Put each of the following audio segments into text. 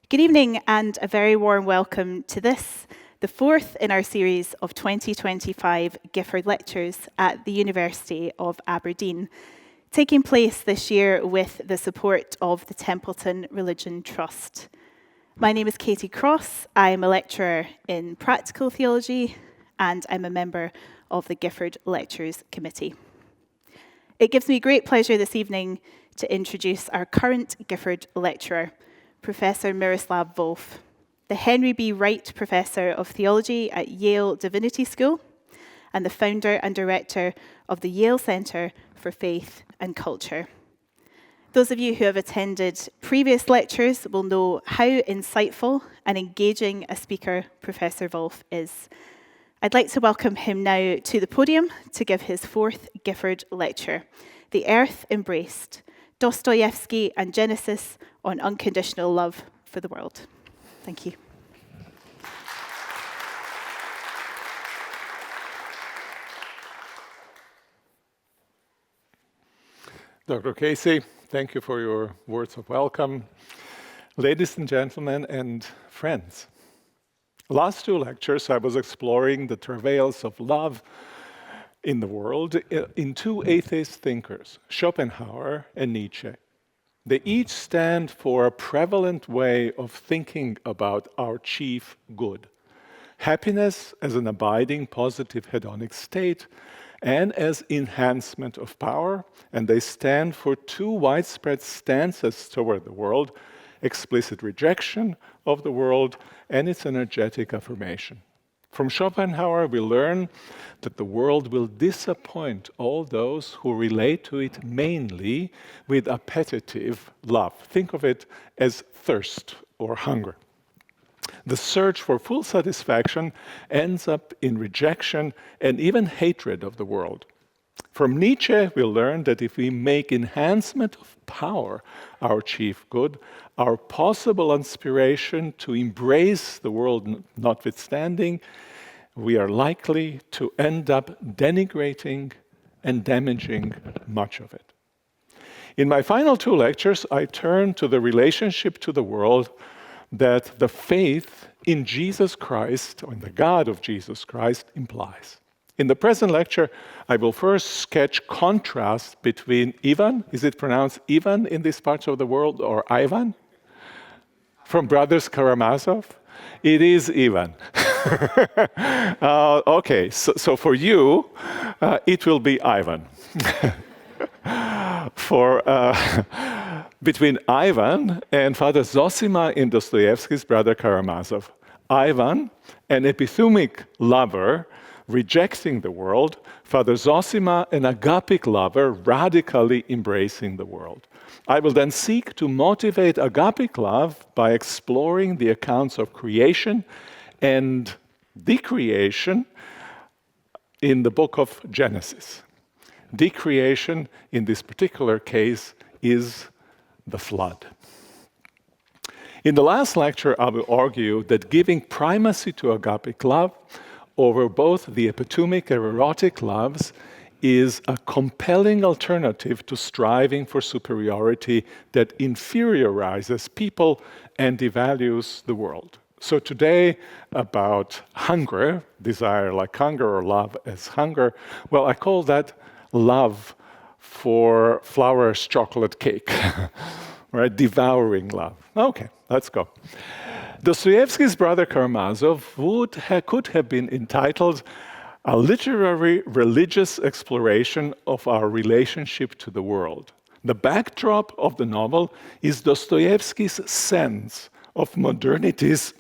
Good evening and a very warm welcome to this, the fourth in our series of 2025 Gifford Lectures at the University of Aberdeen, taking place this year with the support of the Templeton Religion Trust. My name is Katie Cross. I'm a lecturer in practical theology and I'm a member of the Gifford Lectures Committee. It gives me great pleasure this evening to introduce our current Gifford lecturer, Professor Miroslav Volf, the Henry B. Wright Professor of Theology at Yale Divinity School and the founder and director of the Yale Center for Faith and Culture. Those of you who have attended previous lectures will know how insightful and engaging a speaker Professor Volf is. I'd like to welcome him now to the podium to give his fourth Gifford lecture, The Earth Embraced, Dostoevsky and Genesis on Unconditional Love for the World. Thank you. Dr. Casey, thank you for your words of welcome. Ladies and gentlemen and friends, last two lectures I was exploring the travails of love in the world in two atheist thinkers, Schopenhauer and Nietzsche. They each stand for a prevalent way of thinking about our chief good, happiness as an abiding positive hedonic state and as enhancement of power, and they stand for two widespread stances toward the world, explicit rejection of the world and its energetic affirmation. From Schopenhauer, we learn that the world will disappoint all those who relate to it mainly with appetitive love. Think of it as thirst or hunger. The search for full satisfaction ends up in rejection and even hatred of the world. From Nietzsche, we learn that if we make enhancement of power our chief good, our possible inspiration to embrace the world notwithstanding, we are likely to end up denigrating and damaging much of it. In my final two lectures, I turn to the relationship to the world that the faith in Jesus Christ, or in the God of Jesus Christ, implies. In the present lecture, I will first sketch contrast between Ivan, is it pronounced Ivan in these parts of the world, or Ivan? From Brothers Karamazov? It is Ivan. Okay, so for you, it will be Ivan. Between Ivan and Father Zosima in Dostoevsky's Brother Karamazov. Ivan, an epithumic lover, rejecting the world, Father Zosima, an agapic lover, radically embracing the world. I will then seek to motivate agapic love by exploring the accounts of creation and decreation in the book of Genesis. Decreation, in this particular case, is the flood. In the last lecture, I will argue that giving primacy to agapic love over both the epithumic and erotic loves is a compelling alternative to striving for superiority that inferiorizes people and devalues the world. So today, about hunger, desire like hunger or love as hunger, well, I call that love for Flourer's chocolate cake, right? Devouring love. Okay, let's go. Dostoevsky's Brother Karamazov could have been entitled A Literary Religious Exploration of Our Relationship to the World. The backdrop of the novel is Dostoevsky's sense of modernity's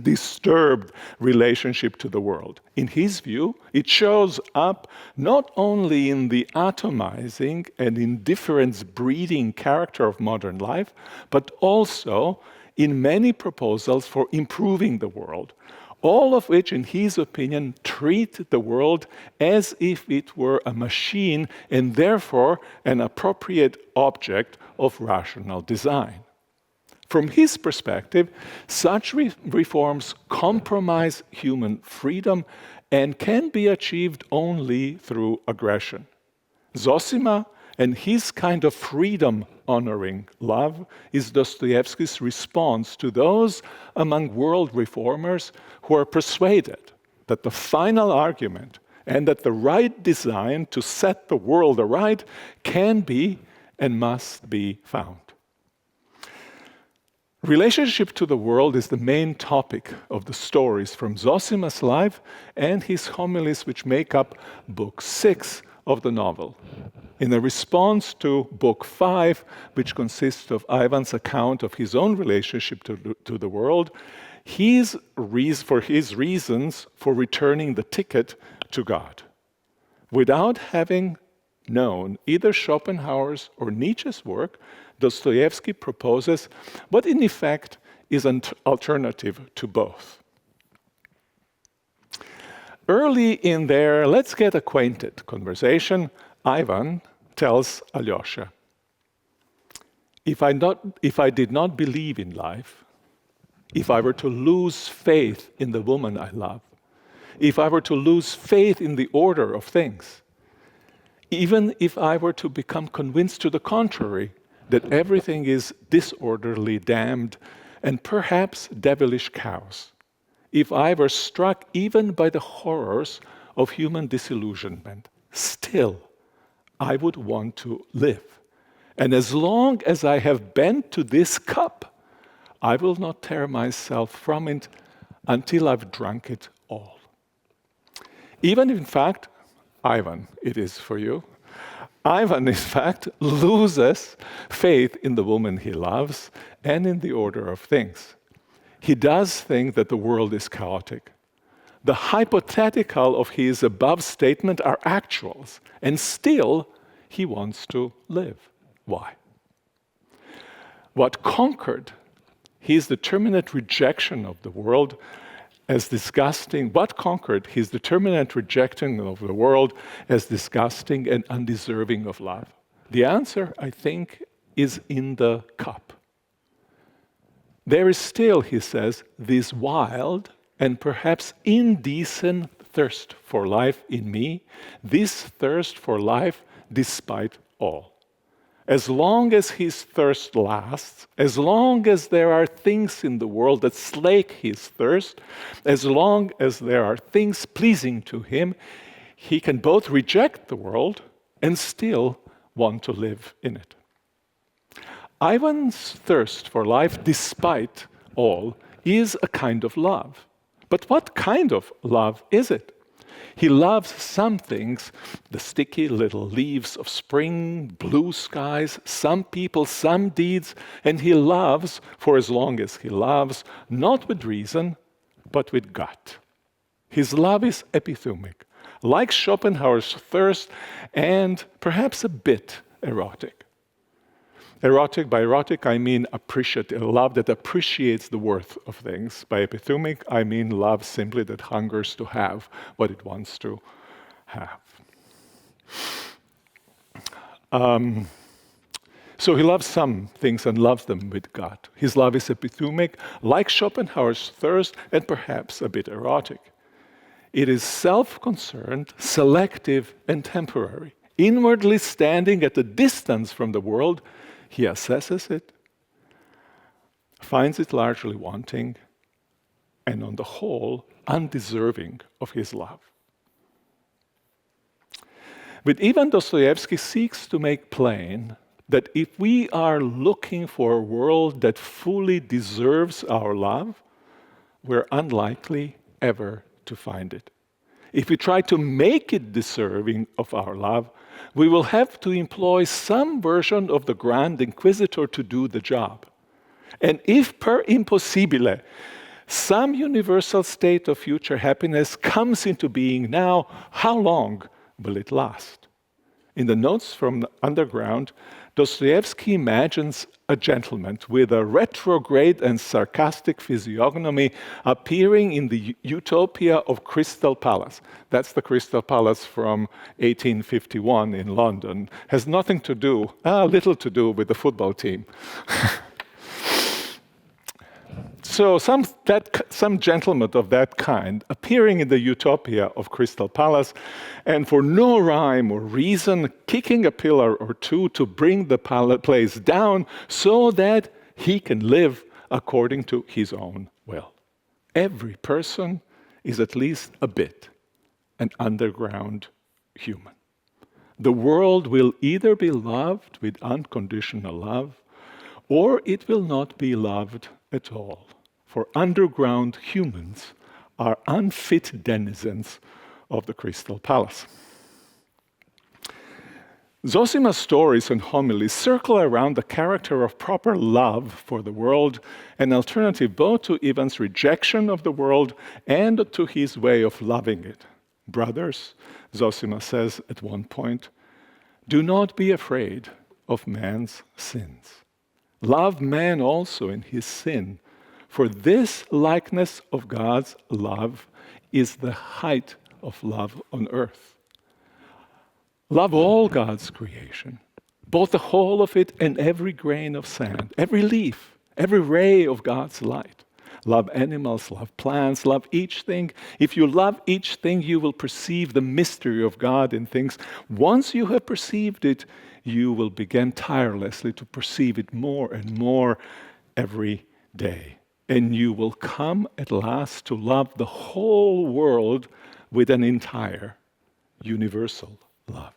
disturbed relationship to the world. In his view, it shows up not only in the atomizing and indifference-breeding character of modern life, but also in many proposals for improving the world, all of which, in his opinion, treat the world as if it were a machine and therefore an appropriate object of rational design. From his perspective, such reforms compromise human freedom and can be achieved only through aggression. Zosima And his kind of freedom-honoring love is Dostoevsky's response to those among world reformers who are persuaded that the final argument and that the right design to set the world aright can be and must be found. Relationship to the world is the main topic of the stories from Zosima's life and his homilies, which make up Book 6 of the novel. In a response to Book 5, which consists of Ivan's account of his own relationship to the world, his reasons for returning the ticket to God. Without having known either Schopenhauer's or Nietzsche's work, Dostoevsky proposes what in effect is an alternative to both. Early in their let's get acquainted conversation, Ivan tells Alyosha, if I did not believe in life, if I were to lose faith in the woman I love, if I were to lose faith in the order of things, even if I were to become convinced to the contrary, that everything is disorderly, damned, and perhaps devilish chaos, if I were struck even by the horrors of human disillusionment, still I would want to live. And as long as I have bent to this cup, I will not tear myself from it until I've drunk it all. Even in fact, Ivan, it is for you. Ivan, in fact, loses faith in the woman he loves and in the order of things. He does think that the world is chaotic. The hypothetical of his above statement are actuals, and still he wants to live. Why? What conquered his determinate rejection of the world as disgusting, what conquered his determinate rejection of the world as disgusting and undeserving of love? The answer, I think, is in the cup. There is still, he says, this wild and perhaps indecent thirst for life in me, this thirst for life despite all. As long as his thirst lasts, as long as there are things in the world that slake his thirst, as long as there are things pleasing to him, he can both reject the world and still want to live in it. Ivan's thirst for life, despite all, is a kind of love. But what kind of love is it? He loves some things, the sticky little leaves of spring, blue skies, some people, some deeds, and he loves, for as long as he loves, not with reason, but with gut. His love is epithumic, like Schopenhauer's thirst, and perhaps a bit erotic. Erotic, by erotic, I mean appreciative, love that appreciates the worth of things. By epithumic, I mean love simply that hungers to have what it wants to have. So he loves some things and loves them with gut. His love is epithumic, like Schopenhauer's thirst, and perhaps a bit erotic. It is self-concerned, selective, and temporary. Inwardly standing at a distance from the world, he assesses it, finds it largely wanting, and on the whole, undeserving of his love. But even Dostoevsky seeks to make plain that if we are looking for a world that fully deserves our love, we're unlikely ever to find it. If we try to make it deserving of our love, we will have to employ some version of the Grand Inquisitor to do the job. And if per impossibile, some universal state of future happiness comes into being now, how long will it last? In the notes from the Underground, Dostoevsky imagines a gentleman with a retrograde and sarcastic physiognomy appearing in the utopia of Crystal Palace. That's the Crystal Palace from 1851 in London. Has nothing to do, little to do with the football team. So some gentleman of that kind appearing in the utopia of Crystal Palace, and for no rhyme or reason, kicking a pillar or two to bring the place down so that he can live according to his own will. Every person is at least a bit an underground human. The world will either be loved with unconditional love, or it will not be loved at all. For underground humans are unfit denizens of the Crystal Palace. Zosima's stories and homilies circle around the character of proper love for the world, an alternative both to Ivan's rejection of the world and to his way of loving it. Brothers, Zosima says at one point, do not be afraid of man's sins. Love man also in his sin, for this likeness of God's love is the height of love on earth. Love all God's creation, both the whole of it and every grain of sand, every leaf, every ray of God's light. Love animals, love plants, love each thing. If you love each thing, you will perceive the mystery of God in things. Once you have perceived it, you will begin tirelessly to perceive it more and more every day. And you will come at last to love the whole world with an entire, universal love.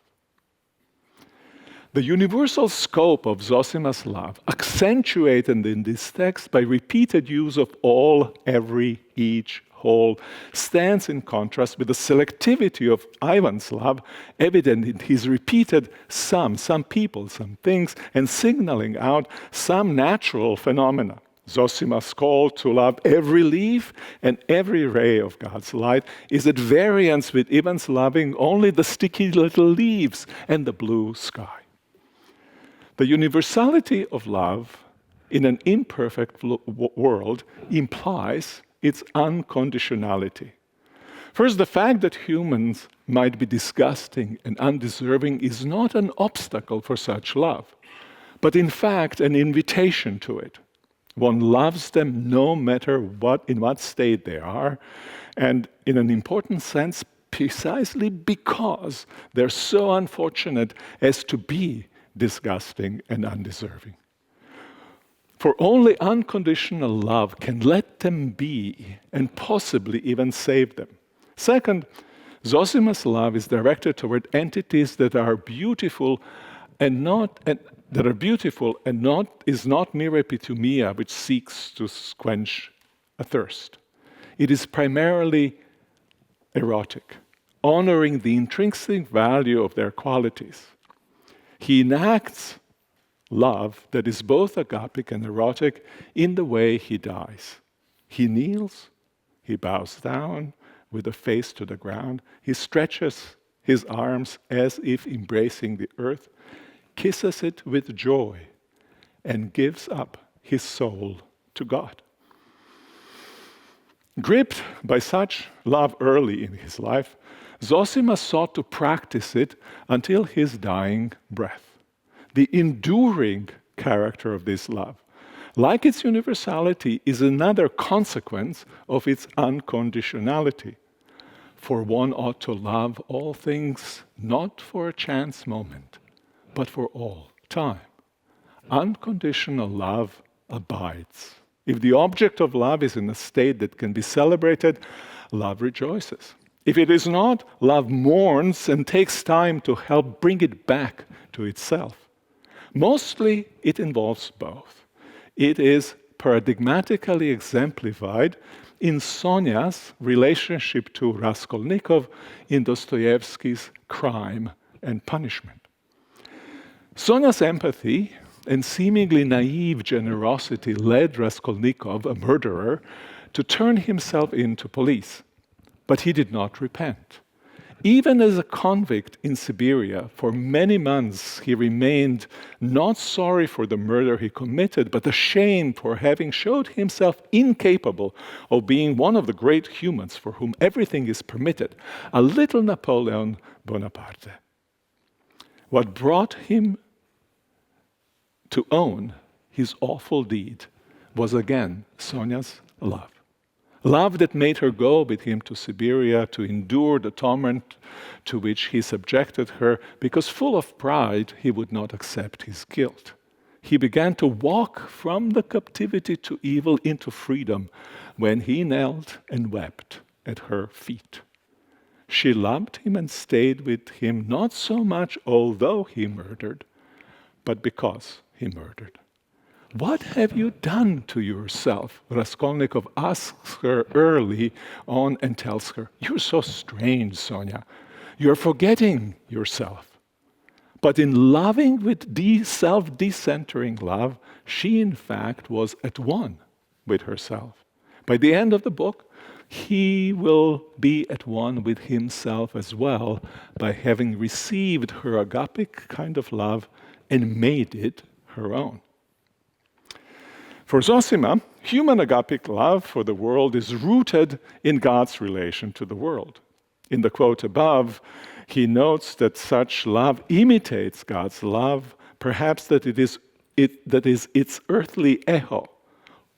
The universal scope of Zosima's love, accentuated in this text by repeated use of all, every, each, whole, stands in contrast with the selectivity of Ivan's love, evident in his repeated some people, some things, and signaling out some natural phenomena. Zosima's call to love every leaf and every ray of God's light is at variance with Ivan's loving only the sticky little leaves and the blue sky. The universality of love in an imperfect world implies its unconditionality. First, the fact that humans might be disgusting and undeserving is not an obstacle for such love, but in fact an invitation to it. One loves them no matter in what state they are, and in an important sense, precisely because they're so unfortunate as to be disgusting and undeserving. For only unconditional love can let them be and possibly even save them. Second, Zosima's love is directed toward entities that are beautiful is not mere epithumia which seeks to quench a thirst. It is primarily erotic, honoring the intrinsic value of their qualities. He enacts love that is both agapic and erotic in the way he dies. He kneels, he bows down with the face to the ground, he stretches his arms as if embracing the earth, kisses it with joy, and gives up his soul to God. Gripped by such love early in his life, Zosima sought to practice it until his dying breath. The enduring character of this love, like its universality, is another consequence of its unconditionality. For one ought to love all things not for a chance moment, but for all time. Unconditional love abides. If the object of love is in a state that can be celebrated, love rejoices. If it is not, love mourns and takes time to help bring it back to itself. Mostly, it involves both. It is paradigmatically exemplified in Sonya's relationship to Raskolnikov in Dostoevsky's Crime and Punishment. Sonya's empathy and seemingly naive generosity led Raskolnikov, a murderer, to turn himself in to police. But he did not repent. Even as a convict in Siberia, for many months he remained not sorry for the murder he committed, but ashamed for having showed himself incapable of being one of the great humans for whom everything is permitted, a little Napoleon Bonaparte. What brought him to own his awful deed was again Sonya's love. Love that made her go with him to Siberia to endure the torment to which he subjected her, because full of pride, he would not accept his guilt. He began to walk from the captivity to evil into freedom when he knelt and wept at her feet. She loved him and stayed with him not so much although he murdered, but because he murdered. What have you done to yourself? Raskolnikov asks her early on and tells her, you're so strange, Sonia. You're forgetting yourself. But in loving with self-decentering love, she in fact was at one with herself. By the end of the book, he will be at one with himself as well by having received her agapic kind of love and made it her own. For Zosima, human agapic love for the world is rooted in God's relation to the world. In the quote above, he notes that such love imitates God's love, perhaps that it is its earthly echo.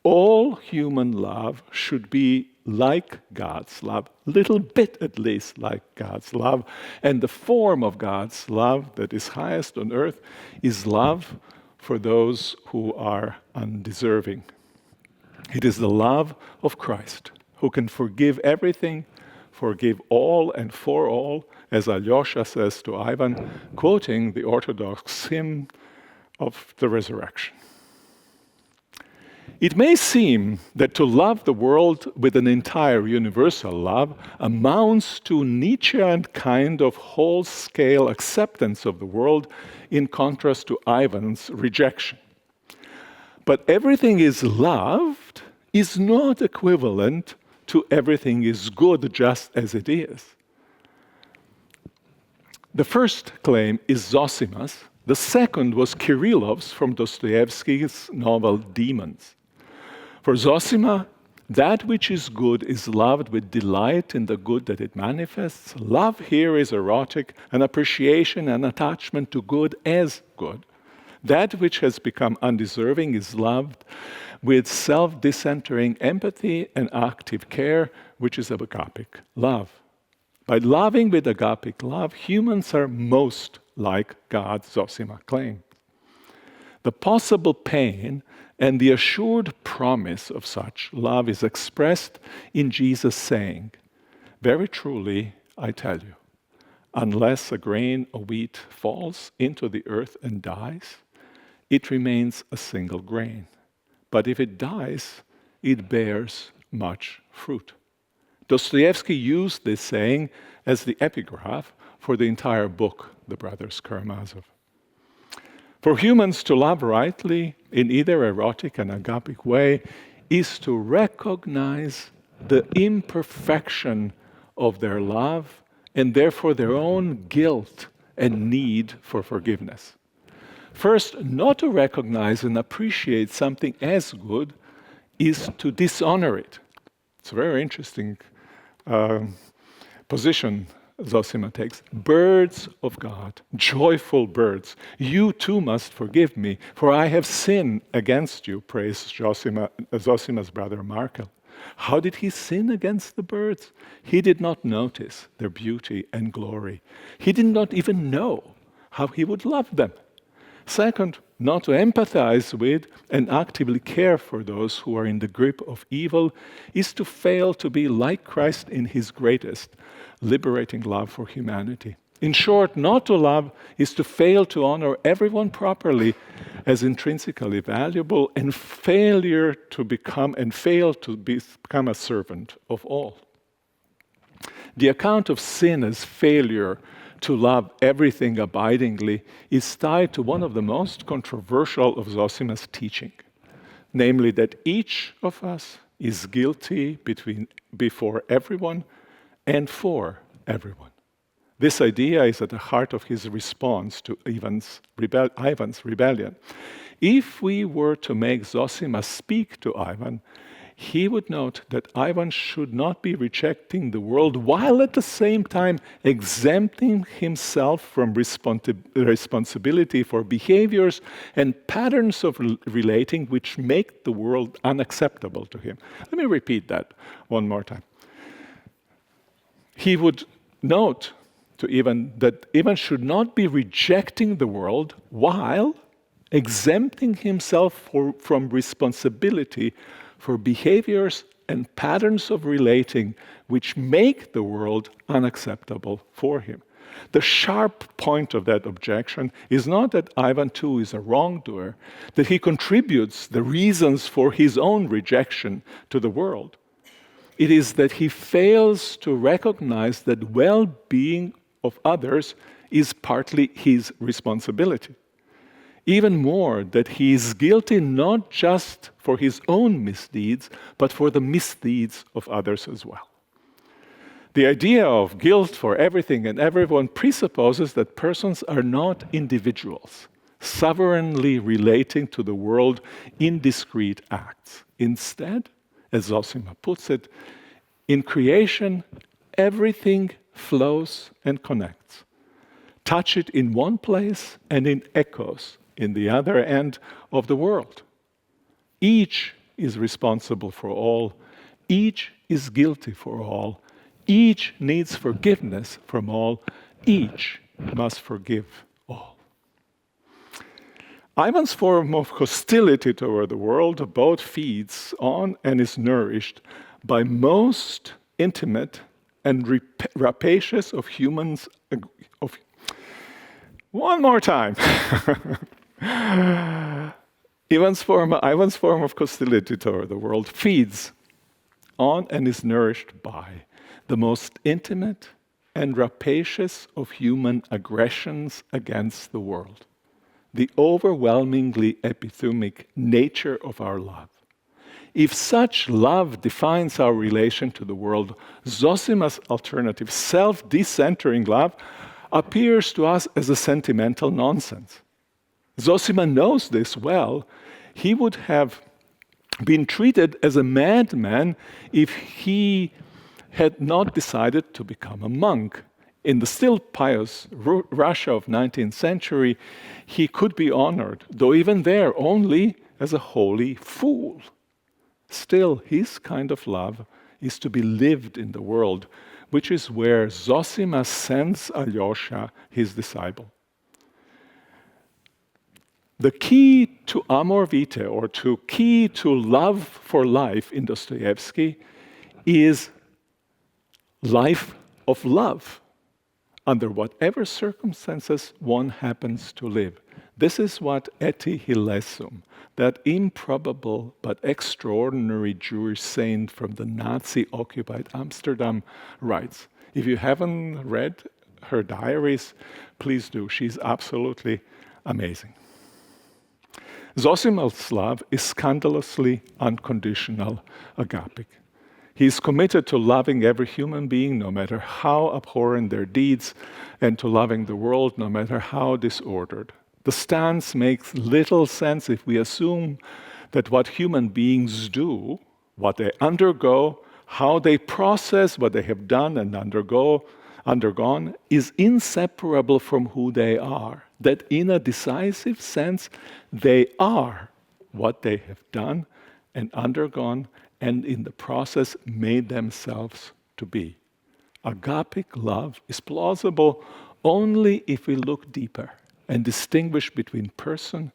All human love should be like God's love, little bit at least like God's love. And the form of God's love that is highest on earth is love for those who are undeserving. It is the love of Christ, who can forgive everything, forgive all and for all, as Alyosha says to Ivan, quoting the Orthodox hymn of the resurrection. It may seem that to love the world with an entire universal love amounts to Nietzschean kind of whole-scale acceptance of the world in contrast to Ivan's rejection. But everything is loved is not equivalent to everything is good just as it is. The first claim is Zosima's. The second was Kirillov's from Dostoevsky's novel Demons. For Zosima, that which is good is loved with delight in the good that it manifests. Love here is erotic, an appreciation and attachment to good as good. That which has become undeserving is loved with self-decentering empathy and active care, which is agapic love. By loving with agapic love, humans are most like God, Zosima claims. The possible pain and the assured promise of such love is expressed in Jesus saying, very truly, I tell you, unless a grain of wheat falls into the earth and dies, it remains a single grain. But if it dies, it bears much fruit. Dostoevsky used this saying as the epigraph for the entire book, The Brothers Karamazov. For humans to love rightly, in either erotic and agapic way, is to recognize the imperfection of their love and therefore their own guilt and need for forgiveness. First, not to recognize and appreciate something as good is to dishonor it. It's a very interesting position Zosima takes. Birds of God, joyful birds, you too must forgive me, for I have sinned against you, prays Zosima's brother Markel. How did he sin against the birds? He did not notice their beauty and glory. He did not even know how he would love them. Second, not to empathize with and actively care for those who are in the grip of evil is to fail to be like Christ in his greatest, liberating love for humanity. In short, not to love is to fail to honor everyone properly as intrinsically valuable and fail to become a servant of all. The account of sin as failure to love everything abidingly is tied to one of the most controversial of Zosima's teaching, namely that each of us is guilty before everyone and for everyone. This idea is at the heart of his response to Ivan's rebellion. If we were to make Zosima speak to Ivan, he would note that Ivan should not be rejecting the world while at the same time exempting himself from responsibility for behaviors and patterns of relating which make the world unacceptable to him. Let me repeat that one more time. He would note to Ivan that Ivan should not be rejecting the world while exempting himself from responsibility for behaviors and patterns of relating which make the world unacceptable for him. The sharp point of that objection is not that Ivan too is a wrongdoer, that he contributes the reasons for his own rejection to the world. It is that he fails to recognize that well-being of others is partly his responsibility. Even more, that he is guilty not just for his own misdeeds, but for the misdeeds of others as well. The idea of guilt for everything and everyone presupposes that persons are not individuals, sovereignly relating to the world in discrete acts. Instead, as Zosima puts it, in creation, everything flows and connects. Touch it in one place and it echoes in the other end of the world. Each is responsible for all. Each is guilty for all. Each needs forgiveness from all. Each must forgive all. Ivan's form of hostility toward the world both feeds on and is nourished by most intimate and rapacious of humans. One more time. Ivan's form of hostility toward the world feeds on and is nourished by the most intimate and rapacious of human aggressions against the world, the overwhelmingly epithumic nature of our love. If such love defines our relation to the world, Zosima's alternative, self-decentering love, appears to us as a sentimental nonsense. Zosima knows this well. He would have been treated as a madman if he had not decided to become a monk. In the still pious Russia of 19th century, he could be honored, though even there only as a holy fool. Still, his kind of love is to be lived in the world, which is where Zosima sends Alyosha, his disciple. The key to amor vitae, or key to love for life in Dostoevsky, is life of love, under whatever circumstances one happens to live. This is what Eti Hilesum, that improbable but extraordinary Jewish saint from the Nazi-occupied Amsterdam, writes. If you haven't read her diaries, please do. She's absolutely amazing. Zosima's love is scandalously unconditional, agapic. He is committed to loving every human being, no matter how abhorrent their deeds, and to loving the world, no matter how disordered. The stance makes little sense if we assume that what human beings do, what they undergo, how they process what they have done and undergone, is inseparable from who they are. That in a decisive sense, they are what they have done and undergone, and in the process made themselves to be. Agapic love is plausible only if we look deeper and distinguish between person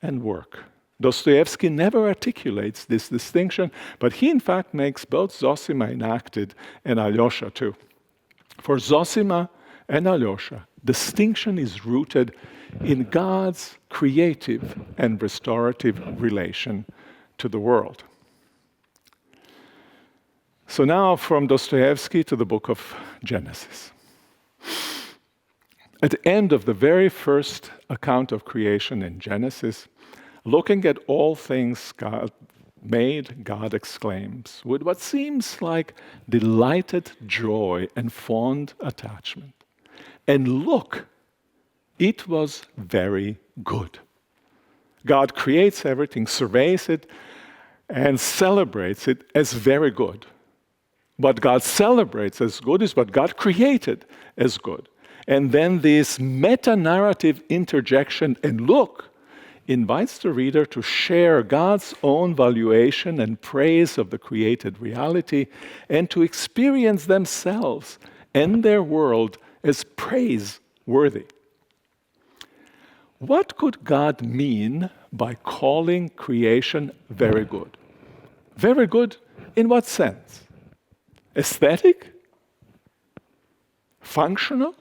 and work. Dostoevsky never articulates this distinction, but he in fact makes both Zosima enacted and Alyosha too. For Zosima and Alyosha, distinction is rooted in God's creative and restorative relation to the world. So now from Dostoevsky to the book of Genesis. At the end of the very first account of creation in Genesis, looking at all things God made, God exclaims, with what seems like delighted joy and fond attachment, "And look, it was very good." God creates everything, surveys it, and celebrates it as very good. What God celebrates as good is what God created as good. And then this meta-narrative interjection and look invites the reader to share God's own valuation and praise of the created reality and to experience themselves and their world as praiseworthy. What could God mean by calling creation very good? Very good in what sense? Aesthetic? Functional?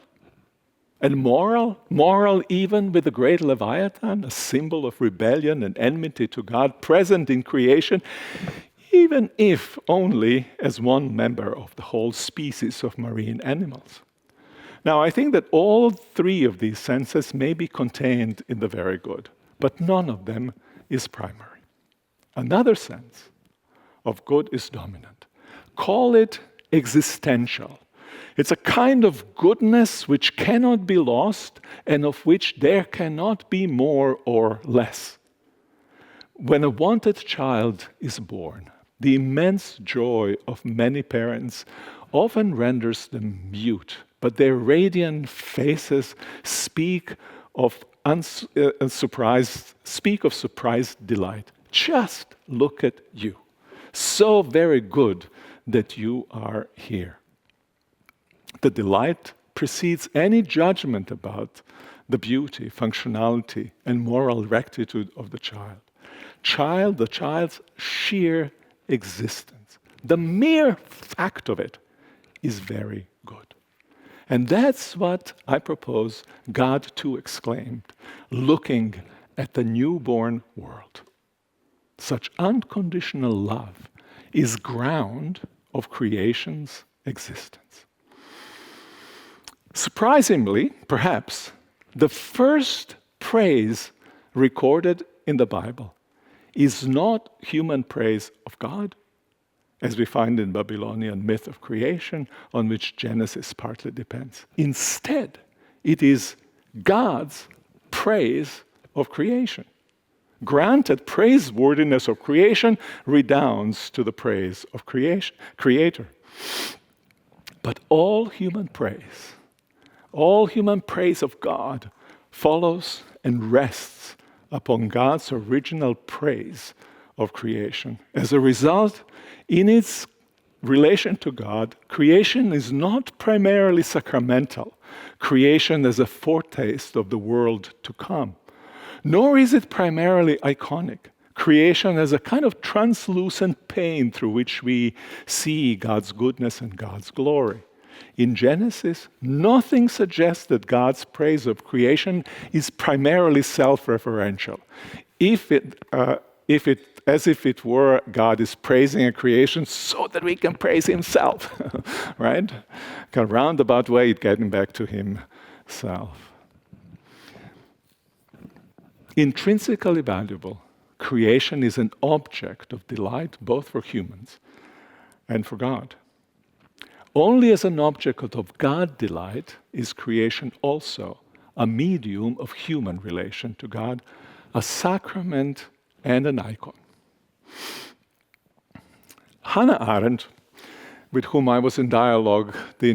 And moral? Moral even with the great Leviathan, a symbol of rebellion and enmity to God, present in creation, even if only as one member of the whole species of marine animals. Now, I think that all three of these senses may be contained in the very good, but none of them is primary. Another sense of good is dominant. Call it existential. It's a kind of goodness which cannot be lost and of which there cannot be more or less. When a wanted child is born, the immense joy of many parents often renders them mute, but their radiant faces speak of surprised delight. Just look at you. So very good that you are here. The delight precedes any judgment about the beauty, functionality, and moral rectitude of the child. The child's sheer existence, the mere fact of it, is very good. And that's what I propose God too exclaimed, looking at the newborn world. Such unconditional love is ground of creation's existence. Surprisingly, perhaps, the first praise recorded in the Bible is not human praise of God, as we find in Babylonian myth of creation, on which Genesis partly depends. Instead, it is God's praise of creation. Granted, praiseworthiness of creation redounds to the praise of Creator. But all human praise of God follows and rests upon God's original praise of creation. As a result, in its relation to God, creation is not primarily sacramental. Creation is a foretaste of the world to come. Nor is it primarily iconic. Creation as a kind of translucent pane through which we see God's goodness and God's glory. In Genesis, nothing suggests that God's praise of creation is primarily self-referential. As if it were God is praising a creation so that we can praise Himself, right? Kind of roundabout way, getting back to Himself. Intrinsically valuable, creation is an object of delight both for humans and for God. Only as an object of God delight is creation also a medium of human relation to God, a sacrament and an icon. Hannah Arendt, with whom I was in dialogue I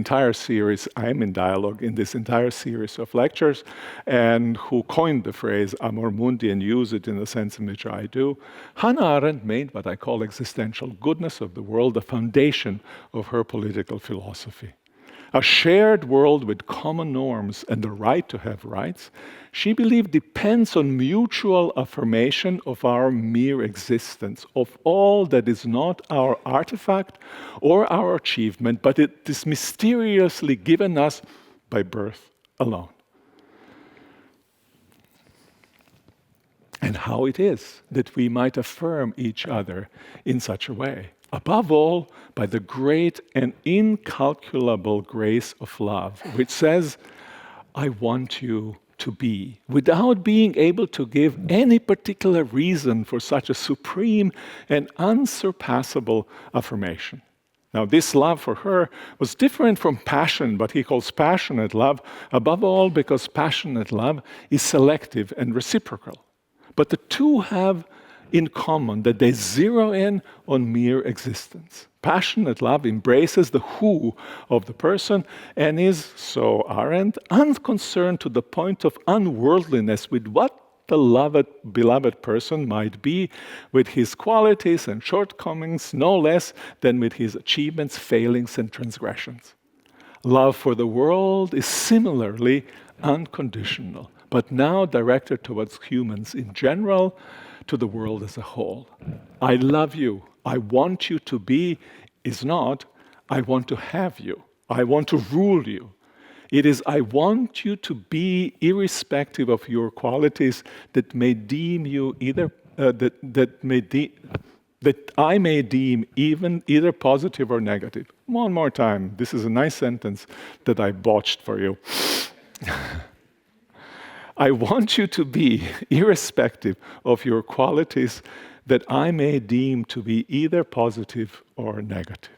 am in dialogue in this entire series of lectures, and who coined the phrase amor mundi and use it in the sense in which I do, Hannah Arendt made what I call existential goodness of the world the foundation of her political philosophy. A shared world with common norms and the right to have rights, she believed depends on mutual affirmation of our mere existence, of all that is not our artifact or our achievement, but it is mysteriously given us by birth alone. And how it is that we might affirm each other in such a way. Above all, by the great and incalculable grace of love, which says, I want you to be, without being able to give any particular reason for such a supreme and unsurpassable affirmation. Now, this love for her was different from passion, but he calls passionate love, above all because passionate love is selective and reciprocal. But the two have in common that they zero in on mere existence. Passionate love embraces the who of the person and is, so Arendt, unconcerned to the point of unworldliness with what the beloved person might be, with his qualities and shortcomings, no less than with his achievements, failings, and transgressions. Love for the world is similarly unconditional, but now directed towards humans in general, to the world as a whole. I love you. I want you to be is not, I want to have you. I want to rule you. It is, I want you to be irrespective of your qualities that may deem you either, that I may deem even either positive or negative. One more time. This is a nice sentence that I botched for you. I want you to be irrespective of your qualities that I may deem to be either positive or negative.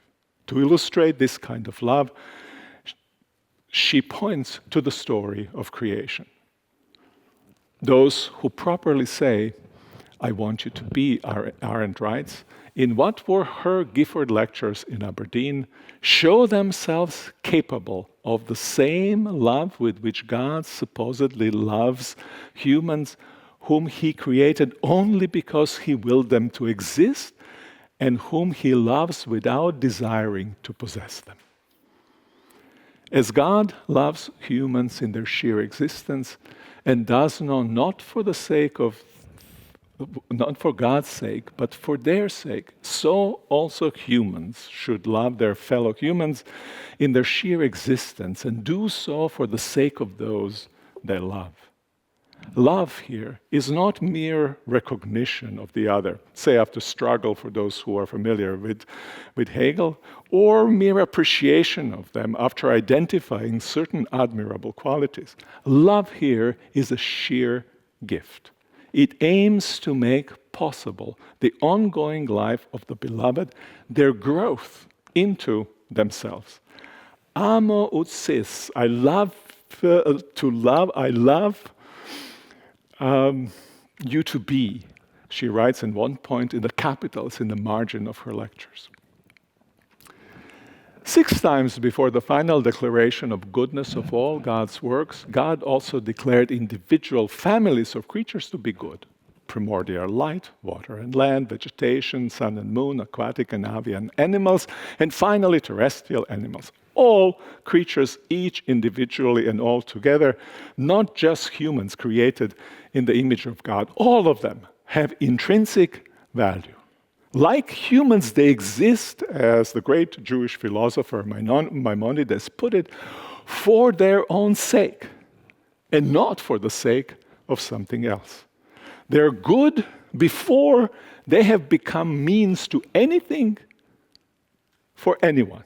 To illustrate this kind of love, she points to the story of creation. Those who properly say, I want you to be, Arendt writes, in what were her Gifford Lectures in Aberdeen, show themselves capable of the same love with which God supposedly loves humans whom he created only because he willed them to exist and whom he loves without desiring to possess them. As God loves humans in their sheer existence and does not for the sake of not for God's sake, but for their sake, so also humans should love their fellow humans in their sheer existence and do so for the sake of those they love. Love here is not mere recognition of the other, say after struggle for those who are familiar with Hegel, or mere appreciation of them after identifying certain admirable qualities. Love here is a sheer gift. It aims to make possible the ongoing life of the beloved, their growth into themselves. Amo ut sis, I love to love, I love you to be, she writes in one point in the capitals in the margin of her lectures. 6 times before the final declaration of goodness of all God's works, God also declared individual families of creatures to be good. Primordial light, water and land, vegetation, sun and moon, aquatic and avian animals, and finally terrestrial animals. All creatures, each individually and all together, not just humans created in the image of God. All of them have intrinsic value. Like humans, they exist, as the great Jewish philosopher Maimonides put it, for their own sake, and not for the sake of something else. They're good before they have become means to anything for anyone.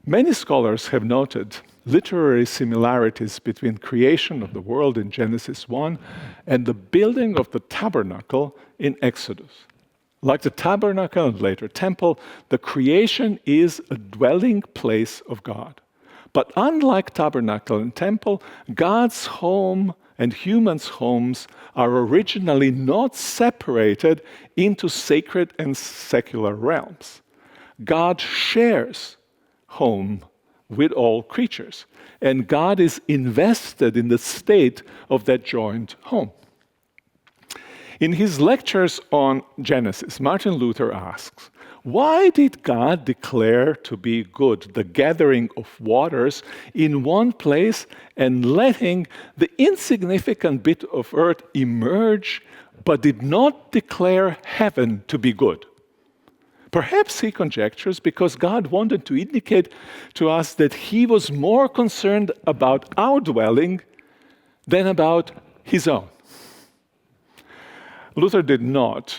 Many scholars have noted literary similarities between creation of the world in Genesis 1 and the building of the tabernacle in Exodus. Like the tabernacle and later temple, the creation is a dwelling place of God. But unlike tabernacle and temple, God's home and humans' homes are originally not separated into sacred and secular realms. God shares home with all creatures, and God is invested in the state of that joint home. In his lectures on Genesis, Martin Luther asks, why did God declare to be good the gathering of waters in one place and letting the insignificant bit of earth emerge, but did not declare heaven to be good? Perhaps, he conjectures, because God wanted to indicate to us that he was more concerned about our dwelling than about his own. Luther did not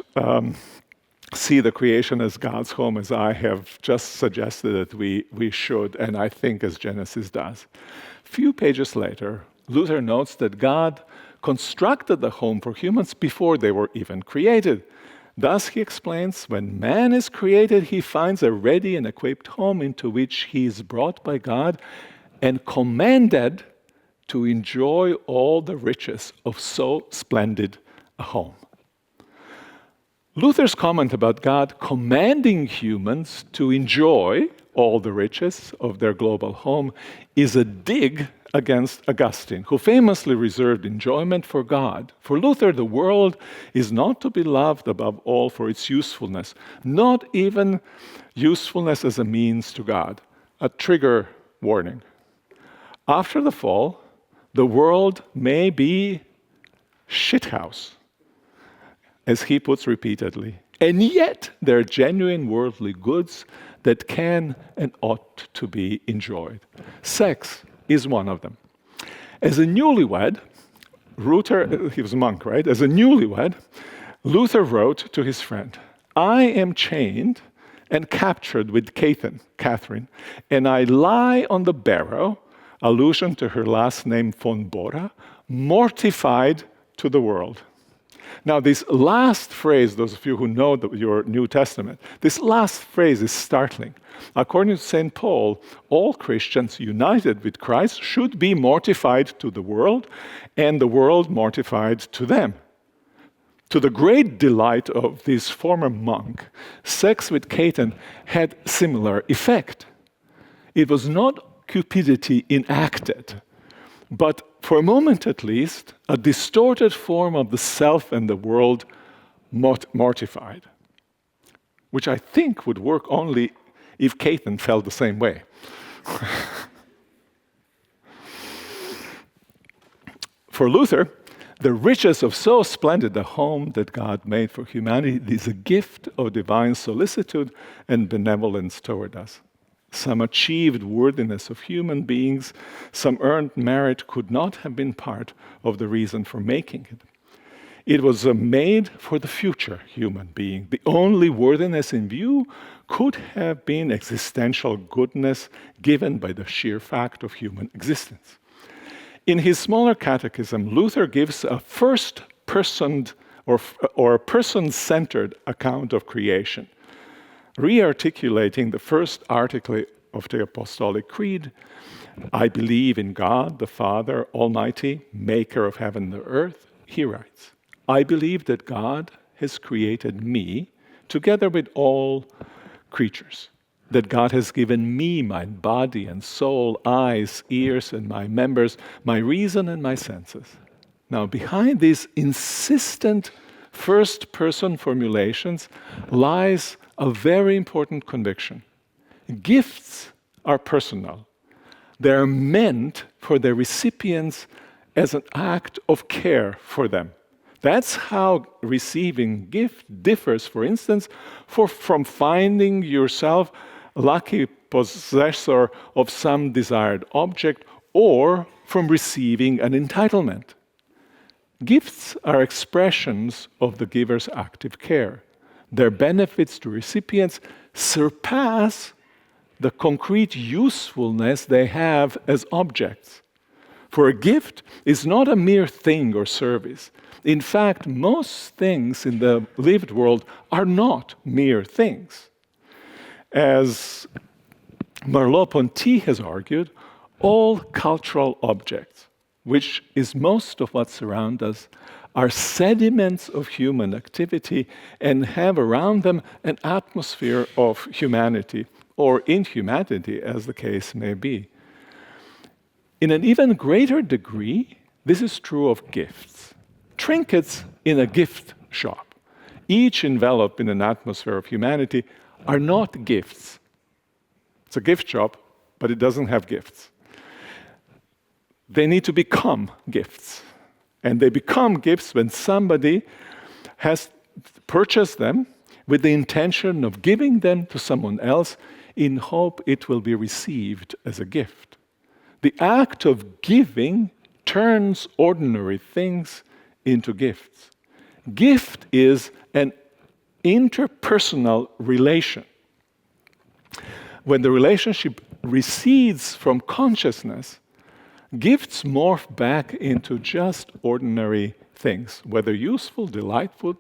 see the creation as God's home, as I have just suggested that we should, and I think as Genesis does. A few pages later, Luther notes that God constructed the home for humans before they were even created. Thus, he explains, when man is created, he finds a ready and equipped home into which he is brought by God and commanded to enjoy all the riches of so splendid a home. Luther's comment about God commanding humans to enjoy all the riches of their global home is a dig against Augustine, who famously reserved enjoyment for God. For Luther, the world is not to be loved above all for its usefulness, not even usefulness as a means to God. A trigger warning. After the fall, the world may be shithouse, as he puts repeatedly. And yet, there are genuine worldly goods that can and ought to be enjoyed. Sex is one of them. As a newlywed, he was a monk, right? As a newlywed, Luther wrote to his friend, "I am chained and captured with Catherine, and I lie on the barrow," allusion to her last name von Bora, "mortified to the world." Now, this last phrase, those of you who know your New Testament, this last phrase is startling. According to St. Paul, all Christians united with Christ should be mortified to the world, and the world mortified to them. To the great delight of this former monk, sex with Caton had similar effect. It was not cupidity enacted, but for a moment at least, a distorted form of the self and the world mortified, which I think would work only if Caton felt the same way. For Luther, the riches of so splendid a home that God made for humanity is a gift of divine solicitude and benevolence toward us. Some achieved worthiness of human beings, some earned merit could not have been part of the reason for making it. It was made for the future human being. The only worthiness in view could have been existential goodness given by the sheer fact of human existence. In his smaller catechism, Luther gives a first-person or a person-centered account of creation, re-articulating the first article of the Apostolic Creed. "I believe in God, the Father Almighty, maker of heaven and the earth." He writes, "I believe that God has created me together with all creatures, that God has given me my body and soul, eyes, ears, and my members, my reason and my senses." Now, behind these insistent first-person formulations lies a very important conviction. Gifts are personal. They're meant for their recipients as an act of care for them. That's how receiving gift differs, for instance, from finding yourself lucky possessor of some desired object or from receiving an entitlement. Gifts are expressions of the giver's active care. Their benefits to recipients surpass the concrete usefulness they have as objects. For a gift is not a mere thing or service. In fact, most things in the lived world are not mere things. As Merleau-Ponty has argued, all cultural objects, which is most of what surrounds us, are sediments of human activity and have around them an atmosphere of humanity, or inhumanity, as the case may be. In an even greater degree, this is true of gifts. Trinkets in a gift shop, each enveloped in an atmosphere of humanity, are not gifts. It's a gift shop, but it doesn't have gifts. They need to become gifts. And they become gifts when somebody has purchased them with the intention of giving them to someone else in hope it will be received as a gift. The act of giving turns ordinary things into gifts. Gift is an interpersonal relation. When the relationship recedes from consciousness, gifts morph back into just ordinary things, whether useful, delightful,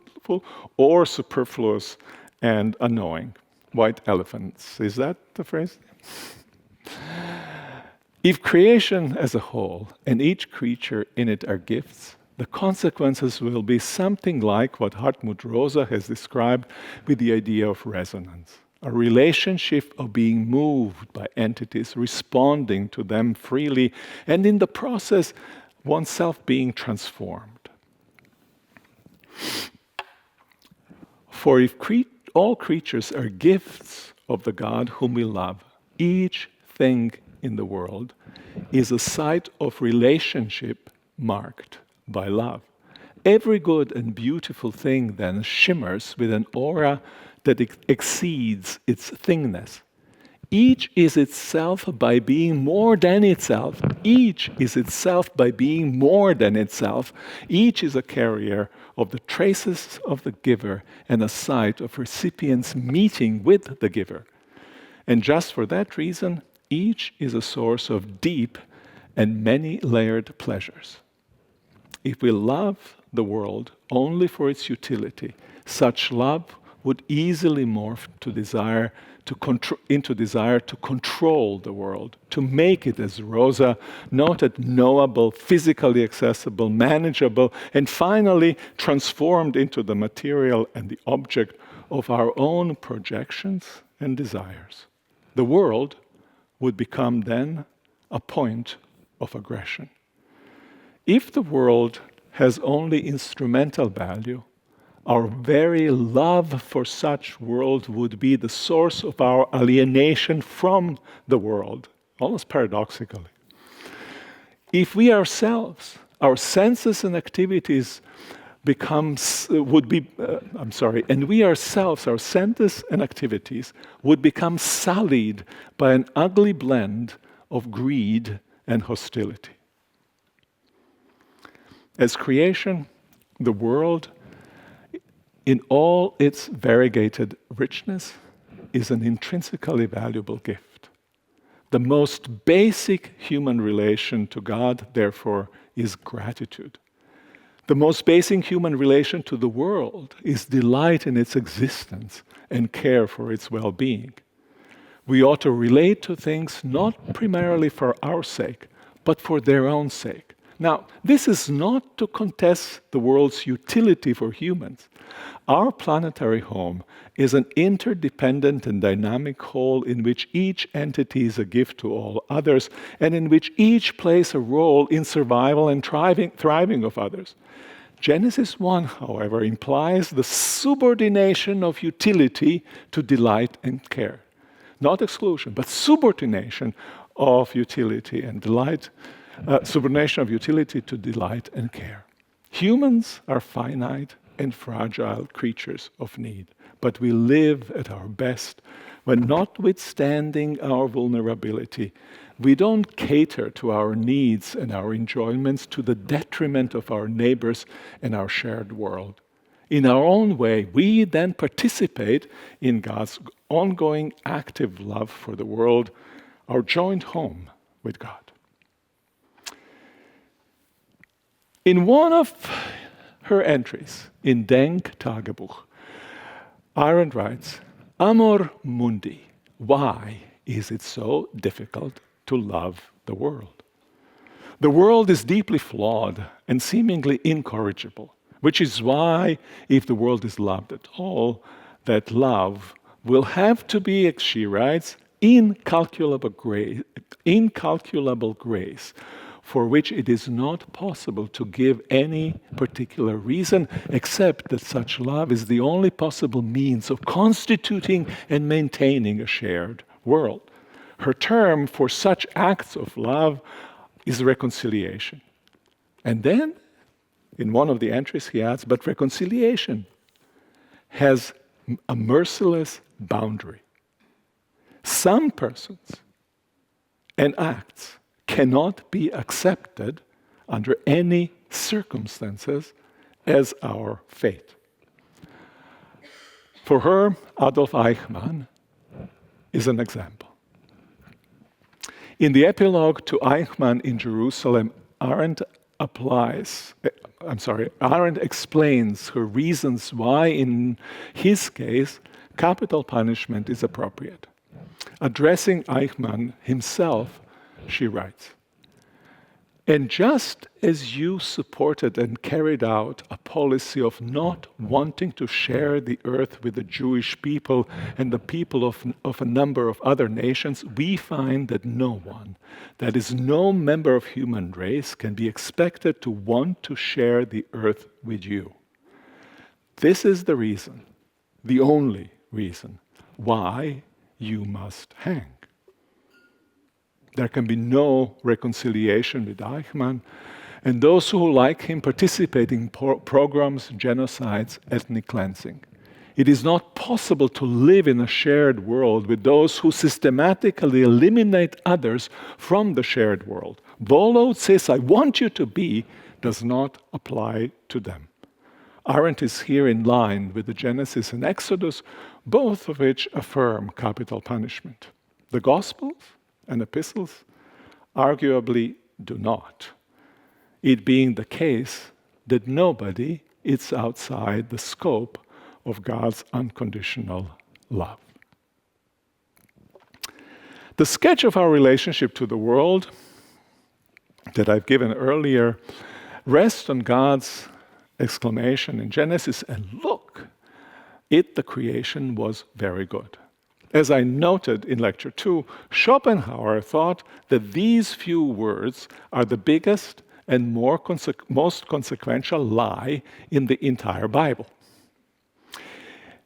or superfluous and annoying. White elephants, is that the phrase? If creation as a whole and each creature in it are gifts, the consequences will be something like what Hartmut Rosa has described with the idea of resonance. A relationship of being moved by entities, responding to them freely, and in the process, oneself being transformed. For if all creatures are gifts of the God whom we love, each thing in the world is a site of relationship marked by love. Every good and beautiful thing then shimmers with an aura that exceeds its thingness. Each is itself by being more than itself. Each is itself by being more than itself. Each is a carrier of the traces of the giver and a site of recipients meeting with the giver. And just for that reason, each is a source of deep and many-layered pleasures. If we love the world only for its utility, such love would easily morph into desire to control the world, to make it, as Rosa noted, knowable, physically accessible, manageable, and finally transformed into the material and the object of our own projections and desires. The world would become then a point of aggression. If the world has only instrumental value, our very love for such world would be the source of our alienation from the world, almost paradoxically. If we ourselves, our senses and activities and we ourselves, our senses and activities would become sullied by an ugly blend of greed and hostility. As creation, the world, in all its variegated richness, is an intrinsically valuable gift. The most basic human relation to God, therefore, is gratitude. The most basic human relation to the world is delight in its existence and care for its well-being. We ought to relate to things not primarily for our sake, but for their own sake. Now, this is not to contest the world's utility for humans. Our planetary home is an interdependent and dynamic whole in which each entity is a gift to all others, and in which each plays a role in survival and thriving of others. Genesis 1, however, implies the subordination of utility to delight and care. Not exclusion, but subordination of utility and delight. Subordination of utility to delight and care. Humans are finite and fragile creatures of need, but we live at our best when, notwithstanding our vulnerability, we don't cater to our needs and our enjoyments to the detriment of our neighbors and our shared world. In our own way, we then participate in God's ongoing active love for the world, our joint home with God. In one of her entries in Denk Tagebuch, Arendt writes, Amor mundi, why is it so difficult to love the world? The world is deeply flawed and seemingly incorrigible, which is why, if the world is loved at all, that love will have to be, as she writes, incalculable grace, for which it is not possible to give any particular reason, except that such love is the only possible means of constituting and maintaining a shared world. Her term for such acts of love is reconciliation. And then, in one of the entries, he adds, but reconciliation has a merciless boundary. Some persons and acts cannot be accepted under any circumstances as our fate. For her, Adolf Eichmann is an example. In the epilogue to Eichmann in Jerusalem, Arendt explains her reasons why, in his case, capital punishment is appropriate. Addressing Eichmann himself, she writes, And just as you supported and carried out a policy of not wanting to share the earth with the Jewish people and the people of a number of other nations, we find that no one, that is no member of human race, can be expected to want to share the earth with you. This is the reason, the only reason, why you must hang. There can be no reconciliation with Eichmann, and those who, like him, participate in pogroms, genocides, ethnic cleansing. It is not possible to live in a shared world with those who systematically eliminate others from the shared world. Volod says, I want you to be, does not apply to them. Arendt is here in line with the Genesis and Exodus, both of which affirm capital punishment. The Gospels and epistles arguably do not, it being the case that nobody is outside the scope of God's unconditional love. The sketch of our relationship to the world that I've given earlier rests on God's exclamation in Genesis, and look, the creation was very good. As I noted in Lecture 2, Schopenhauer thought that these few words are the biggest and most consequential lie in the entire Bible.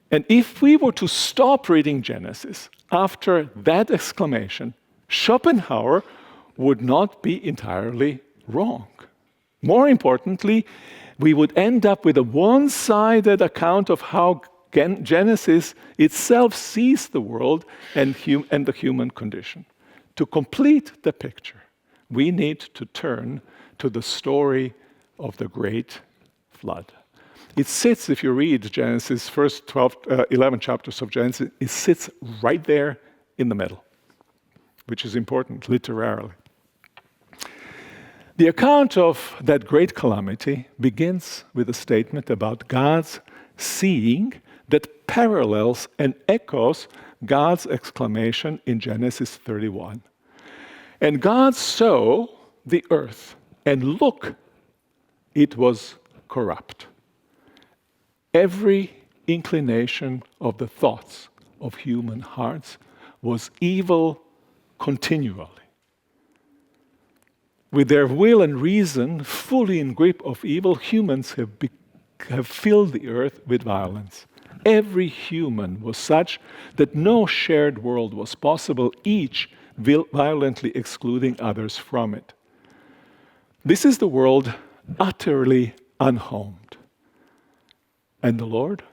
And if we were to stop reading Genesis after that exclamation, Schopenhauer would not be entirely wrong. More importantly, we would end up with a one-sided account of how Genesis itself sees the world and the human condition. To complete the picture, we need to turn to the story of the great flood. It sits, if you read Genesis, first 11 chapters of Genesis, it sits right there in the middle, which is important literarily. The account of that great calamity begins with a statement about God's seeing that parallels and echoes God's exclamation in Genesis 31. And God saw the earth, and look, it was corrupt. Every inclination of the thoughts of human hearts was evil continually. With their will and reason fully in grip of evil, humans have filled the earth with violence. Every human was such that no shared world was possible, each violently excluding others from it. This is the world utterly unhomed. And the Lord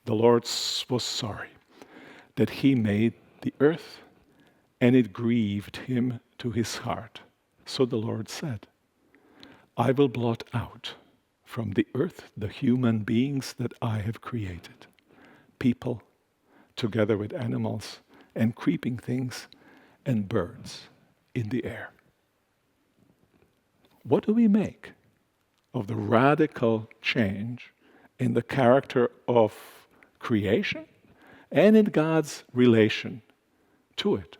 was sorry that he made the earth, and it grieved him to his heart. So the Lord said, I will blot out from the earth the human beings that I have created, people, together with animals and creeping things and birds in the air. What do we make of the radical change in the character of creation and in God's relation to it?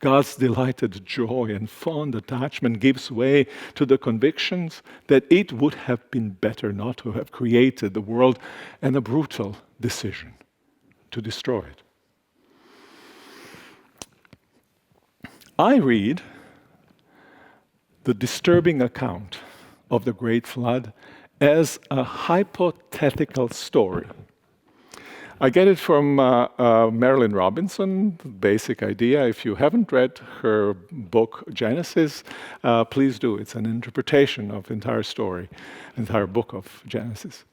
God's delighted joy and fond attachment gives way to the convictions that it would have been better not to have created the world, and a brutal decision to destroy it. I read the disturbing account of the Great Flood as a hypothetical story. I get it from Marilyn Robinson, the basic idea. If you haven't read her book, Genesis, please do. It's an interpretation of the entire story, entire book of Genesis.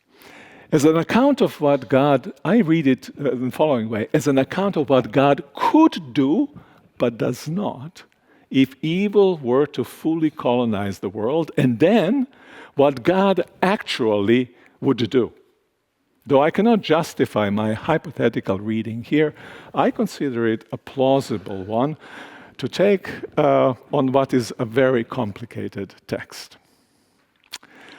As an account of what God, I read it in the following way, as an account of what God could do, but does not, if evil were to fully colonize the world, and then what God actually would do. Though I cannot justify my hypothetical reading here, I consider it a plausible one to take on what is a very complicated text.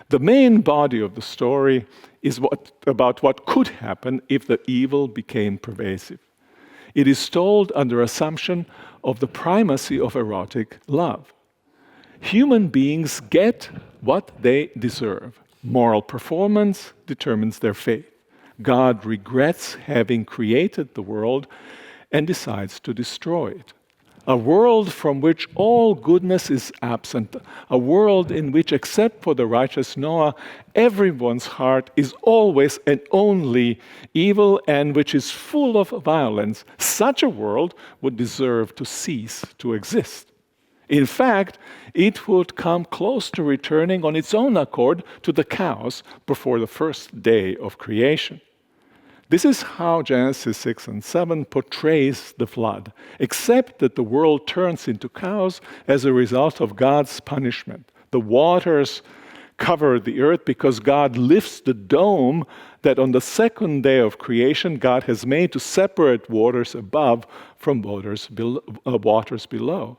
The main body of the story is about what could happen if the evil became pervasive. It is told under assumption of the primacy of erotic love. human beings get what they deserve. Moral performance determines their fate. God regrets having created the world and decides to destroy it. A world from which all goodness is absent, a world in which, except for the righteous Noah, everyone's heart is always and only evil and which is full of violence. Such a world would deserve to cease to exist. In fact, it would come close to returning on its own accord to the chaos before the first day of creation. This is how Genesis 6 and 7 portrays the flood, except that the world turns into chaos as a result of God's punishment. The waters cover the earth because God lifts the dome that on the second day of creation God has made to separate waters above from waters below.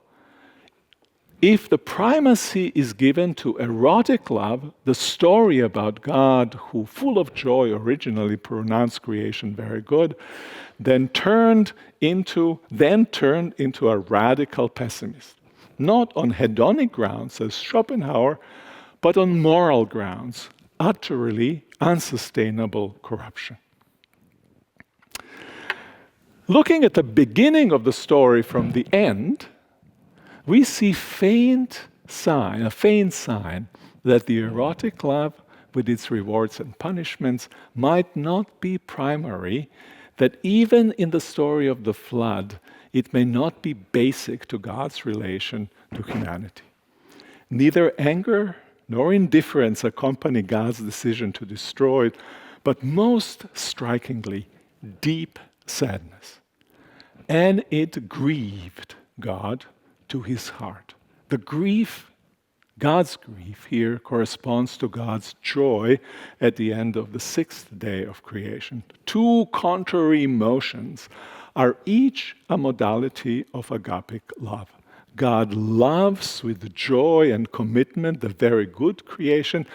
If the primacy is given to erotic love, the story about God, who full of joy originally pronounced creation very good, then turned into a radical pessimist. Not on hedonic grounds, as Schopenhauer, but on moral grounds, utterly unsustainable corruption. Looking at the beginning of the story from the end, we see a faint sign that the erotic love, with its rewards and punishments, might not be primary, that even in the story of the flood, it may not be basic to God's relation to humanity. Neither anger nor indifference accompany God's decision to destroy it, but most strikingly, deep sadness. And it grieved God to his heart. The grief, God's grief here, corresponds to God's joy at the end of the sixth day of creation. Two contrary emotions are each a modality of agapic love. God loves with joy and commitment the very good creation.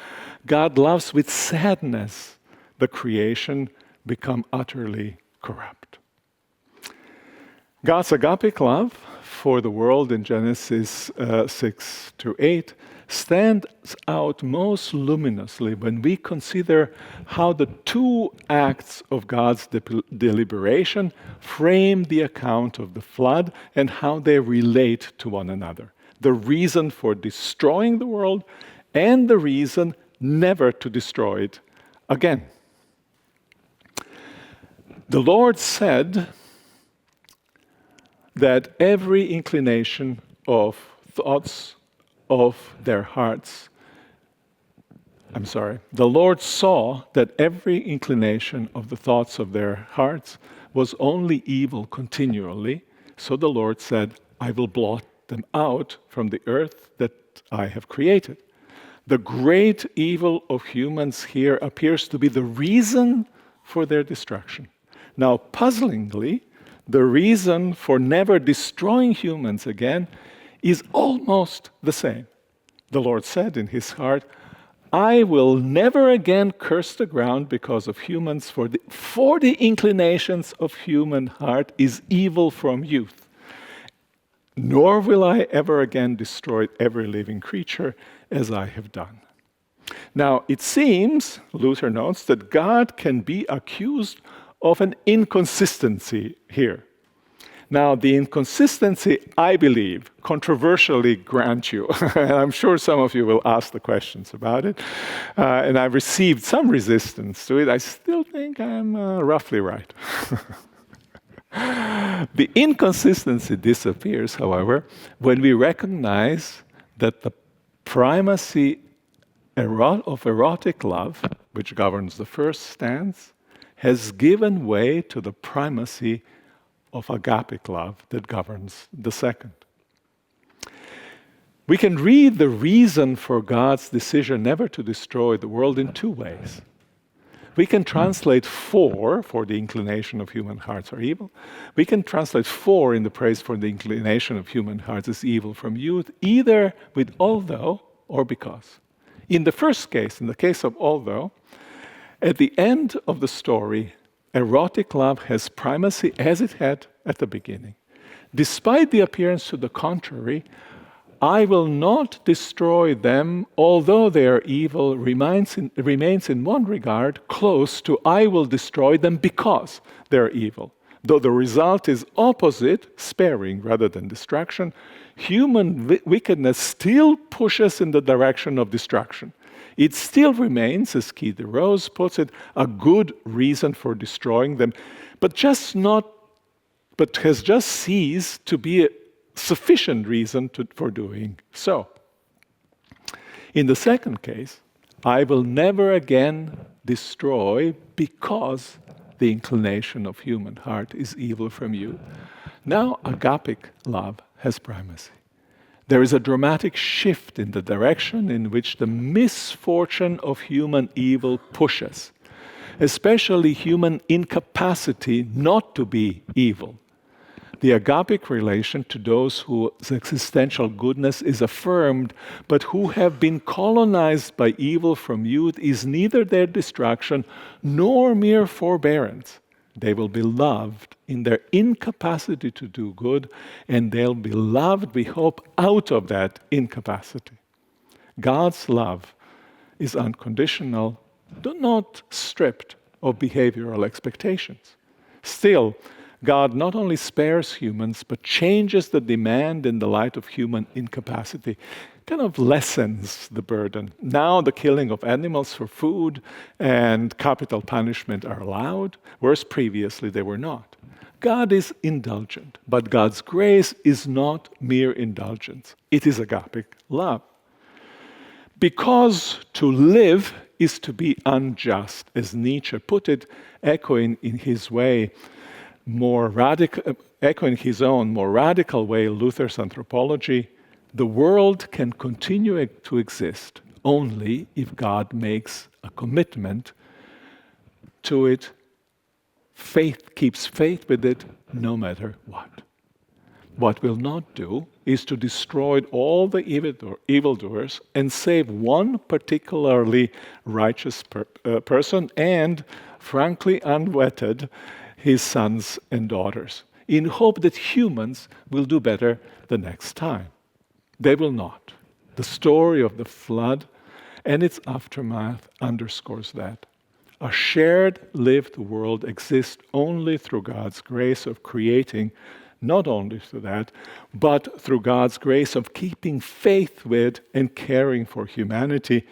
God loves with sadness the creation become utterly corrupt. God's agapic love for the world in Genesis 6 to 8 stands out most luminously when we consider how the two acts of God's deliberation frame the account of the flood and how they relate to one another. The reason for destroying the world and the reason never to destroy it again. The Lord said that every inclination of thoughts of their hearts, the Lord saw that every inclination of the thoughts of their hearts was only evil continually. So the Lord said, I will blot them out from the earth that I have created. The great evil of humans here appears to be the reason for their destruction. Now, puzzlingly, the reason for never destroying humans again is almost the same. The Lord said in his heart, I will never again curse the ground because of humans, for the inclinations of human heart is evil from youth. Nor will I ever again destroy every living creature as I have done. Now, it seems, Luther notes, that God can be accused of an inconsistency here. Now, the inconsistency, I believe, controversially grant you. And I'm sure some of you will ask the questions about it. And I've received some resistance to it. I still think I'm roughly right. The inconsistency disappears, however, when we recognize that the primacy of erotic love, which governs the first stance, has given way to the primacy of agapic love that governs the second. We can read the reason for God's decision never to destroy the world in two ways. We can translate for the inclination of human hearts are evil. We can translate for in the praise for the inclination of human hearts is evil from youth, either with although or because. In the first case, in the case of although, at the end of the story, erotic love has primacy as it had at the beginning. Despite the appearance to the contrary, I will not destroy them, although they are evil, remains in one regard close to I will destroy them because they are evil. Though the result is opposite, sparing rather than destruction, human wickedness still pushes in the direction of destruction. It still remains, as Guy de Rose puts it, a good reason for destroying them, but has just ceased to be a sufficient reason for doing so. In the second case, I will never again destroy because the inclination of human heart is evil from you. Now, agapic love has primacy. There is a dramatic shift in the direction in which the misfortune of human evil pushes, especially human incapacity not to be evil. The agapic relation to those whose existential goodness is affirmed, but who have been colonized by evil from youth, is neither their destruction nor mere forbearance. They will be loved in their incapacity to do good, and they'll be loved, we hope, out of that incapacity. God's love is unconditional, though not stripped of behavioral expectations. Still, God not only spares humans, but changes the demand in the light of human incapacity, kind of lessens the burden. Now the killing of animals for food and capital punishment are allowed, whereas previously they were not. God is indulgent, but God's grace is not mere indulgence. It is agapic love. Because to live is to be unjust, as Nietzsche put it, echoing his own more radical way Luther's anthropology, the world can continue to exist only if God makes a commitment to it, keeps faith with it, no matter what. What will not do is to destroy all the evildoers and save one particularly righteous person and, frankly unwedded, his sons and daughters, in hope that humans will do better the next time. They will not. The story of the flood and its aftermath underscores that. A shared, lived world exists only through God's grace of creating, not only through that, but through God's grace of keeping faith with and caring for humanity,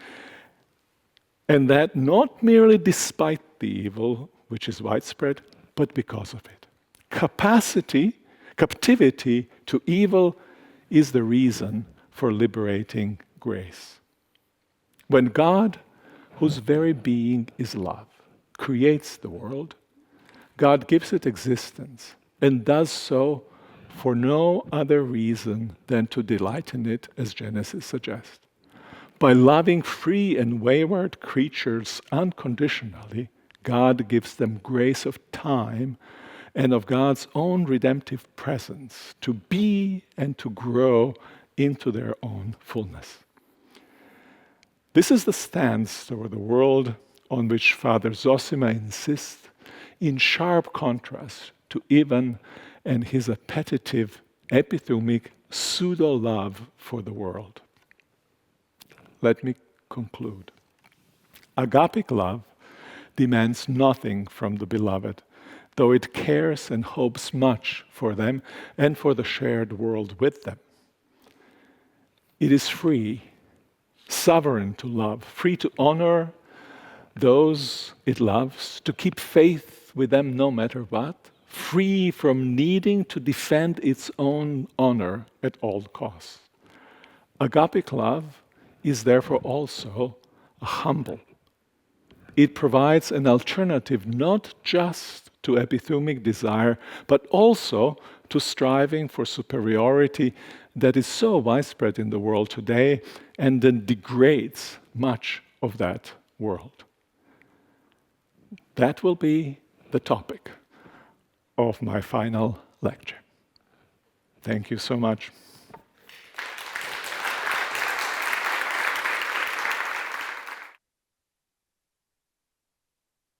and that not merely despite the evil, which is widespread, but because of it. Captivity to evil is the reason for liberating grace. When God, whose very being is love, creates the world, God gives it existence and does so for no other reason than to delight in it, as Genesis suggests. By loving free and wayward creatures unconditionally, God gives them grace of time and of God's own redemptive presence to be and to grow into their own fullness. This is the stance toward the world on which Father Zosima insists, in sharp contrast to Ivan and his appetitive, epithumic pseudo-love for the world. Let me conclude. Agapic love demands nothing from the beloved, though it cares and hopes much for them and for the shared world with them. It is free, sovereign to love, free to honor those it loves, to keep faith with them no matter what, free from needing to defend its own honor at all costs. Agapic love is therefore also humble. It provides an alternative not just to epithumic desire, but also to striving for superiority that is so widespread in the world today and then degrades much of that world. That will be the topic of my final lecture. Thank you so much.